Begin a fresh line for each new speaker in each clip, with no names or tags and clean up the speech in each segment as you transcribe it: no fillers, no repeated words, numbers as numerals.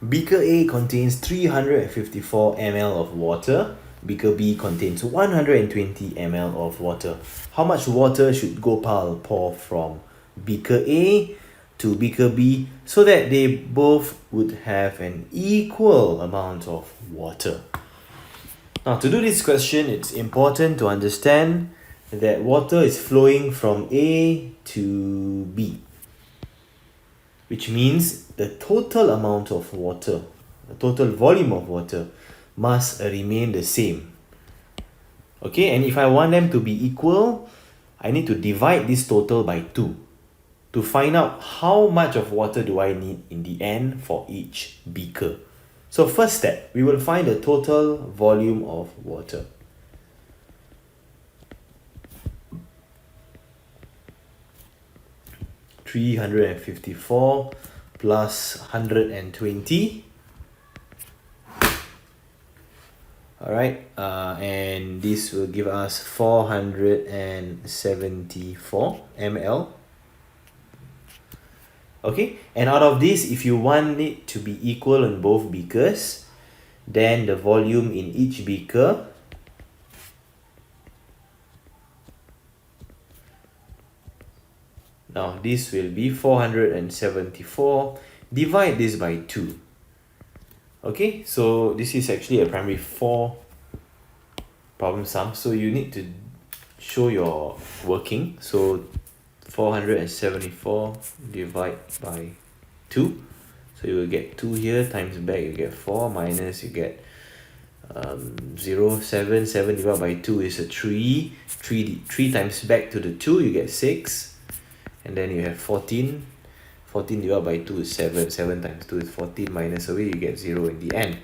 Beaker A contains 354 ml of water. Beaker B contains 120 ml of water. How much water should Gopal pour from Beaker A to Beaker B so that they both would have an equal amount of water? Now, to do this question, it's important to understand that water is flowing from A to B, which means the total amount of water, the total volume of water must remain the same. Okay, and if I want them to be equal, I need to divide this total by 2 to find out how much of water do I need in the end for each beaker. So first step, we will find the total volume of water. (354 plus 120). Alright, and this will give us 474 ml. Okay, and out of this, if you want it to be equal in both beakers, then the volume in each beaker now this will be 474. Divide this by 2. Okay, so this is actually a primary 4 problem sum, so you need to show your working. So 474 divide by 2, so you will get 2 here, times back you get 4, minus you get 0, 7 divided by 2 is a 3 times back to the 2 you get 6, and then you have 14 divided by 2 is 7 times 2 is 14, minus away you get 0 in the end.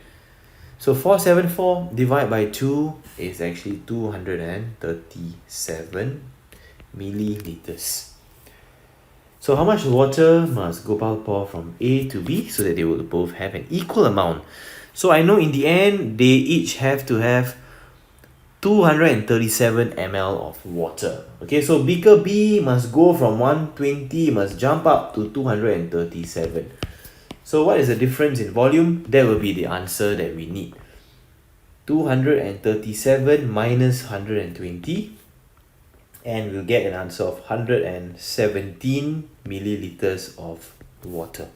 So 474 divided by 2 is actually 237 milliliters. So how much water must Gopal pour from A to B so that they will both have an equal amount? So I know in the end, they each have to have 237 ml of water. Okay, so beaker B must go from 120, must jump up to 237. So what is the difference in volume? That will be the answer that we need. 237 minus 120. And we'll get an answer of 117 milliliters of water.